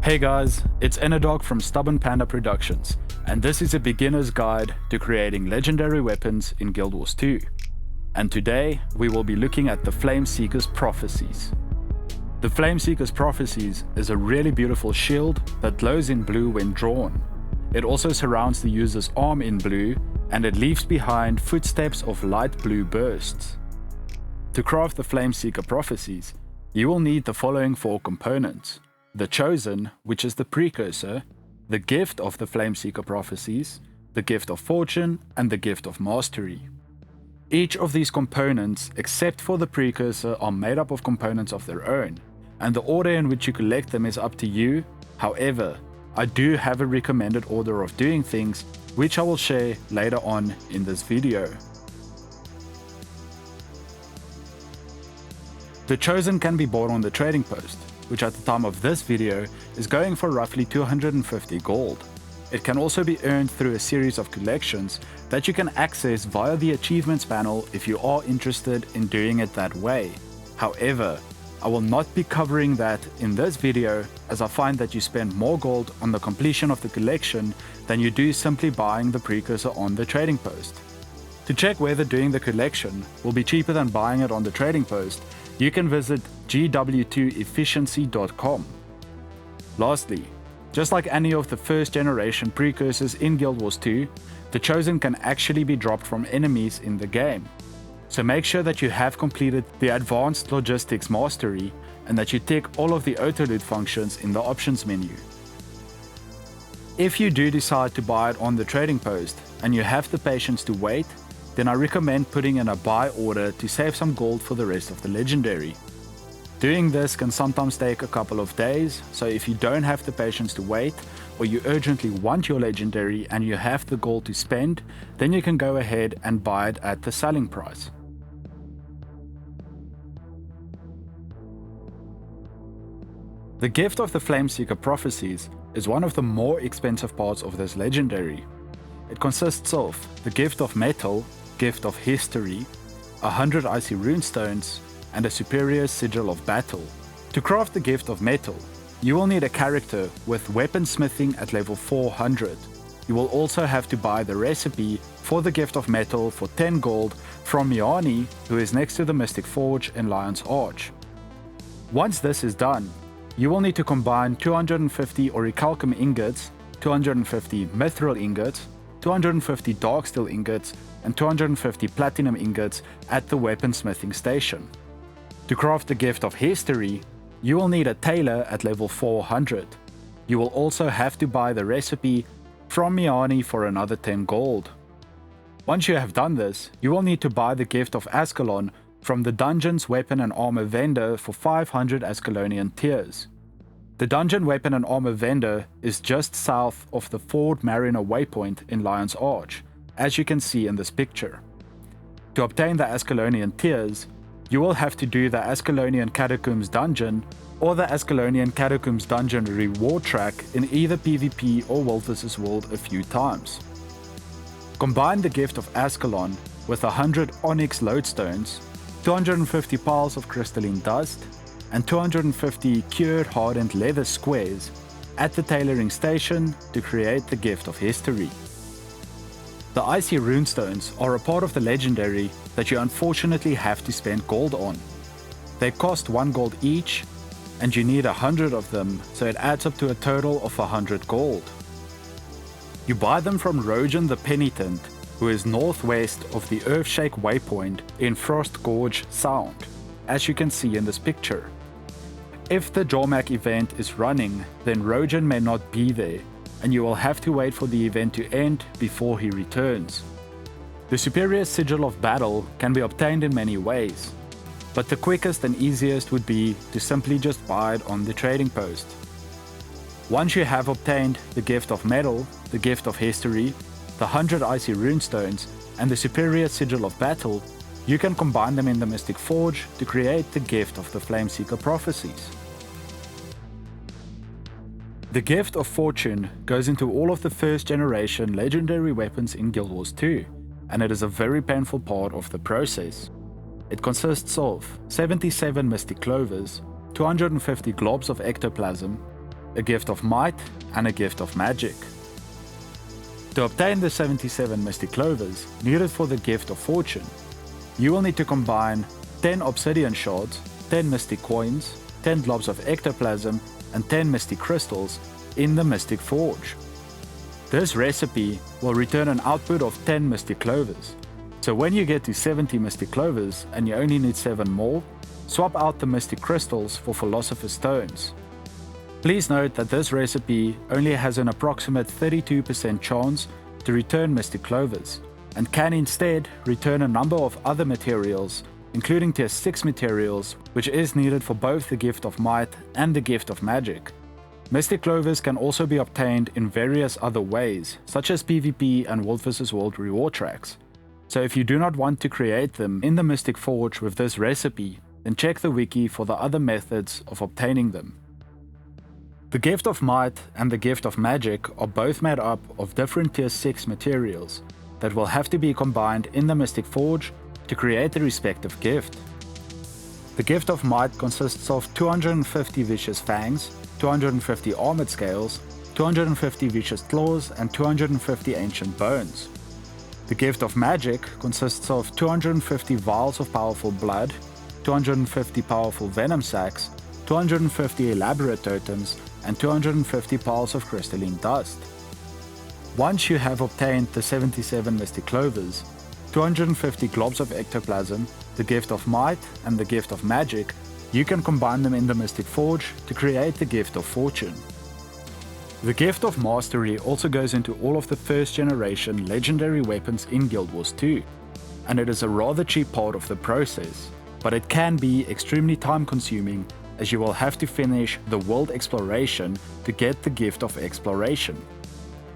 Hey guys, it's Enerdog from Stubborn Panda Productions, and this is a beginner's guide to creating legendary weapons in Guild Wars 2. And today, we will be looking at the Flameseeker Prophecies. The Flameseeker Prophecies is a really beautiful shield that glows in blue when drawn. It also surrounds the user's arm in blue, and it leaves behind footsteps of light blue bursts. To craft the Flameseeker Prophecies, you will need the following 4 components: the Chosen, which is the precursor, the Gift of the Flameseeker Prophecies, the Gift of Fortune, and the Gift of Mastery. Each of these components, except for the precursor, are made up of components of their own, and the order in which you collect them is up to you. However, I do have a recommended order of doing things, which I will share later on in this video. The Chosen can be bought on the trading post, which at the time of this video is going for roughly 250 gold. It can also be earned through a series of collections that you can access via the achievements panel if you are interested in doing it that way. However, I will not be covering that in this video, as I find that you spend more gold on the completion of the collection than you do simply buying the precursor on the trading post. To check whether doing the collection will be cheaper than buying it on the trading post, you can visit gw2efficiency.com. Lastly, just like any of the first generation precursors in Guild Wars 2, the Chosen can actually be dropped from enemies in the game. So make sure that you have completed the Advanced Logistics Mastery and that you tick all of the auto-loot functions in the options menu. If you do decide to buy it on the trading post and you have the patience to wait, then I recommend putting in a buy order to save some gold for the rest of the legendary. Doing this can sometimes take a couple of days, so if you don't have the patience to wait, or you urgently want your legendary and you have the gold to spend, then you can go ahead and buy it at the selling price. The Gift of the Flameseeker Prophecies is one of the more expensive parts of this legendary. It consists of the Gift of Metal, Gift of History, 100 icy runestones, and a superior sigil of battle. To craft the Gift of Metal, you will need a character with weaponsmithing at level 400. You will also have to buy the recipe for the Gift of Metal for 10 gold from Miani, who is next to the Mystic Forge in Lion's Arch. Once this is done, you will need to combine 250 orichalcum ingots, 250 mithril ingots, 250 darksteel ingots, and 250 platinum ingots at the weaponsmithing station. To craft the Gift of History, you will need a tailor at level 400. You will also have to buy the recipe from Miani for another 10 gold. Once you have done this, you will need to buy the Gift of Ascalon from the dungeon's weapon and armor vendor for 500 Ascalonian tears. The dungeon weapon and armor vendor is just south of the Ford Mariner waypoint in Lion's Arch, as you can see in this picture. To obtain the Ascalonian tears, you will have to do the Ascalonian Catacombs dungeon or the Ascalonian Catacombs dungeon reward track in either PvP or Wolters' World a few times. Combine the Gift of Ascalon with 100 onyx lodestones, 250 piles of crystalline dust, and 250 cured hardened leather squares at the tailoring station to create the Gift of History. The icy runestones are a part of the legendary that you unfortunately have to spend gold on. They cost 1 gold each, and you need 100 of them, so it adds up to a total of 100 gold. You buy them from Rojan the Penitent, who is northwest of the Earthshake waypoint in Frost Gorge Sound, as you can see in this picture. If the Jormak event is running, then Rojan may not be there, and you will have to wait for the event to end before he returns. The superior sigil of battle can be obtained in many ways, but the quickest and easiest would be to simply just buy it on the trading post. Once you have obtained the Gift of Metal, the Gift of History, the 100 icy runestones, and the superior sigil of battle, you can combine them in the Mystic Forge to create the Gift of the Flameseeker Prophecies. The Gift of Fortune goes into all of the first generation legendary weapons in Guild Wars 2, and it is a very painful part of the process. It consists of 77 Mystic Clovers, 250 globs of ectoplasm, a gift of might, and a gift of magic. To obtain the 77 Mystic Clovers needed for the gift of fortune, you will need to combine 10 obsidian shards, 10 mystic coins, 10 globs of ectoplasm, and 10 mystic crystals in the Mystic Forge. This recipe will return an output of 10 Mystic Clovers. So when you get to 70 Mystic Clovers and you only need 7 more, swap out the Mystic Crystals for Philosopher's Stones. Please note that this recipe only has an approximate 32% chance to return Mystic Clovers, and can instead return a number of other materials, including tier 6 materials, which is needed for both the Gift of Might and the Gift of Magic. Mystic Clovers can also be obtained in various other ways, such as PvP and World vs World reward tracks. So if you do not want to create them in the Mystic Forge with this recipe, then check the wiki for the other methods of obtaining them. The Gift of Might and the Gift of Magic are both made up of different tier 6 materials that will have to be combined in the Mystic Forge to create the respective gift. The Gift of Might consists of 250 Vicious Fangs, 250 Armored Scales, 250 Vicious Claws, and 250 Ancient Bones. The Gift of Magic consists of 250 Vials of Powerful Blood, 250 Powerful Venom Sacs, 250 Elaborate Totems, and 250 Piles of Crystalline Dust. Once you have obtained the 77 Mystic Clovers, 250 Globs of Ectoplasm, the Gift of Might, and the Gift of Magic, you can combine them in the Mystic Forge to create the Gift of Fortune. The Gift of Mastery also goes into all of the first generation legendary weapons in Guild Wars 2, and it is a rather cheap part of the process, but it can be extremely time consuming as you will have to finish the world exploration to get the Gift of Exploration.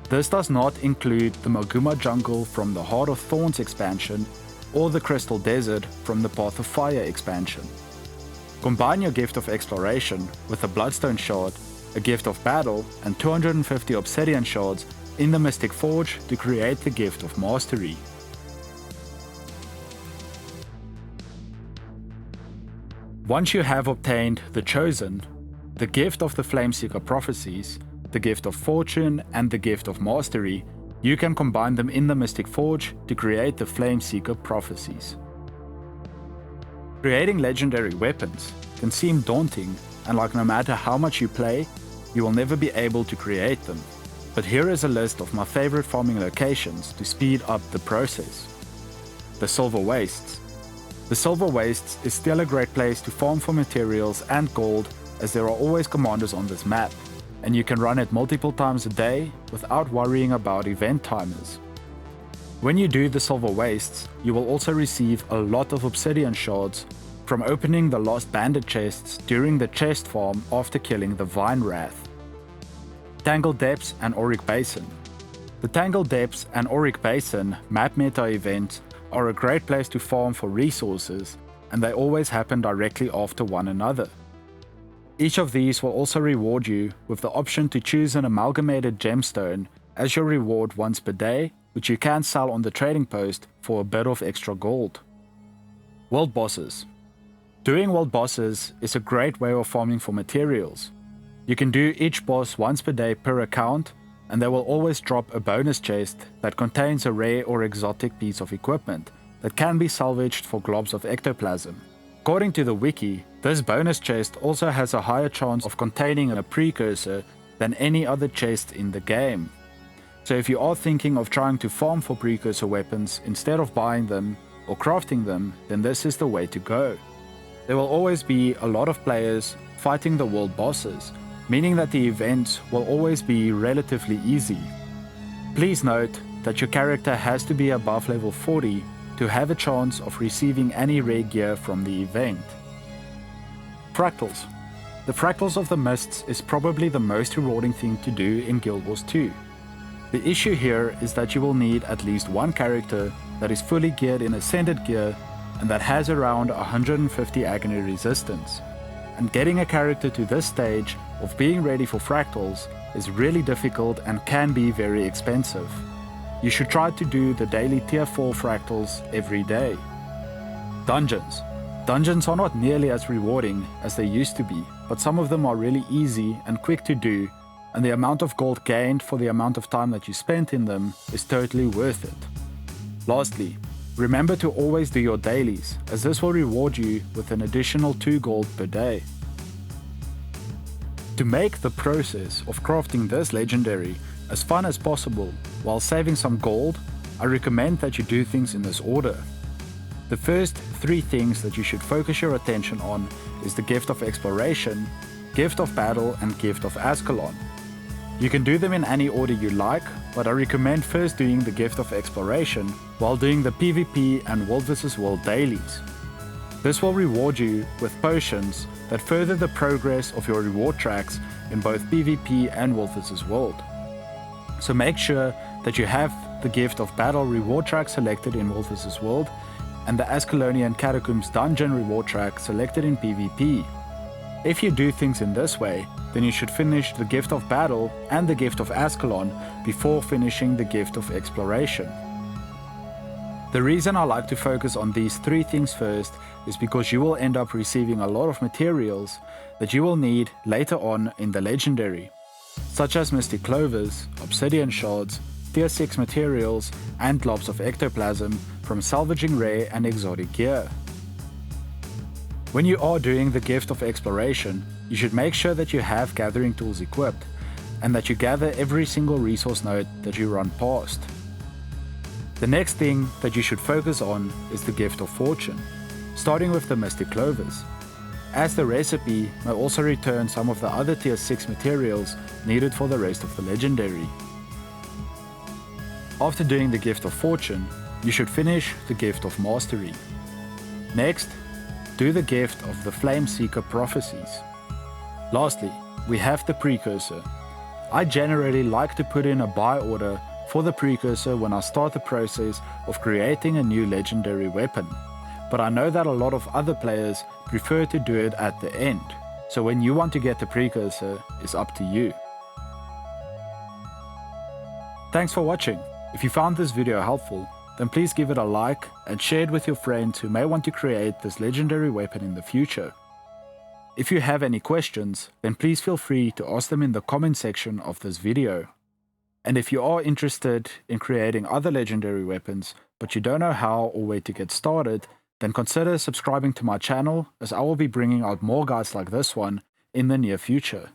This does not include the Maguma Jungle from the Heart of Thorns expansion or the Crystal Desert from the Path of Fire expansion. Combine your Gift of Exploration with a Bloodstone Shard, a Gift of Battle, and 250 Obsidian Shards in the Mystic Forge to create the Gift of Mastery. Once you have obtained the Chosen, the Gift of the Flameseeker Prophecies, the Gift of Fortune, and the Gift of Mastery, you can combine them in the Mystic Forge to create the Flameseeker Prophecies. Creating legendary weapons can seem daunting, and like no matter how much you play, you will never be able to create them. But here is a list of my favorite farming locations to speed up the process. The Silver Wastes. The Silver Wastes is still a great place to farm for materials and gold, as there are always commanders on this map, and you can run it multiple times a day without worrying about event timers. When you do the Silver Wastes, you will also receive a lot of obsidian shards from opening the Lost Bandit chests during the chest farm after killing the Vine Wrath. Tangled Depths and AURIC Basin. The Tangled Depths and AURIC Basin map meta events are a great place to farm for resources, and they always happen directly after one another. Each of these will also reward you with the option to choose an amalgamated gemstone as your reward once per day, which you can sell on the trading post for a bit of extra gold. World Bosses. Doing world bosses is a great way of farming for materials. You can do each boss once per day per account, and they will always drop a bonus chest that contains a rare or exotic piece of equipment that can be salvaged for globs of ectoplasm. According to the wiki, this bonus chest also has a higher chance of containing a precursor than any other chest in the game. So if you are thinking of trying to farm for precursor weapons instead of buying them or crafting them, then this is the way to go. There will always be a lot of players fighting the world bosses, meaning that the events will always be relatively easy. Please note that your character has to be above level 40 to have a chance of receiving any rare gear from the event. Fractals. The Fractals of the Mists is probably the most rewarding thing to do in Guild Wars 2. The issue here is that you will need at least one character that is fully geared in Ascended gear and that has around 150 agony resistance. And getting a character to this stage of being ready for Fractals is really difficult and can be very expensive. You should try to do the daily tier 4 Fractals every day. Dungeons. Dungeons are not nearly as rewarding as they used to be, but some of them are really easy and quick to do, and the amount of gold gained for the amount of time that you spent in them is totally worth it. Lastly, remember to always do your dailies, as this will reward you with an additional 2 gold per day. To make the process of crafting this legendary as fun as possible while saving some gold, I recommend that you do things in this order. The first 3 things that you should focus your attention on is the Gift of Exploration, Gift of Battle and Gift of Ascalon. You can do them in any order you like, but I recommend first doing the Gift of Exploration while doing the PvP and World vs World dailies. This will reward you with potions that further the progress of your reward tracks in both PvP and World vs World. So make sure that you have the Gift of Battle reward track selected in World vs World and the Ascalonian Catacombs dungeon reward track selected in PvP. If you do things in this way, then you should finish the Gift of Battle and the Gift of Ascalon before finishing the Gift of Exploration. The reason I like to focus on these 3 things first is because you will end up receiving a lot of materials that you will need later on in the legendary, such as Mystic Clovers, Obsidian Shards, Tier 6 materials and globs of ectoplasm from salvaging rare and exotic gear. When you are doing the Gift of Exploration, you should make sure that you have gathering tools equipped and that you gather every single resource node that you run past. The next thing that you should focus on is the Gift of Fortune, starting with the Mystic Clovers, as the recipe may also return some of the other Tier 6 materials needed for the rest of the legendary. After doing the Gift of Fortune, you should finish the Gift of Mastery. Next, do the Gift of the Flameseeker Prophecies. Lastly, we have the Precursor. I generally like to put in a buy order for the Precursor when I start the process of creating a new legendary weapon, but I know that a lot of other players prefer to do it at the end, so when you want to get the Precursor, it's up to you. Thanks for watching. If you found this video helpful, then please give it a like and share it with your friends who may want to create this legendary weapon in the future. If you have any questions, then please feel free to ask them in the comment section of this video. And if you are interested in creating other legendary weapons, but you don't know how or where to get started, then consider subscribing to my channel, as I will be bringing out more guides like this one in the near future.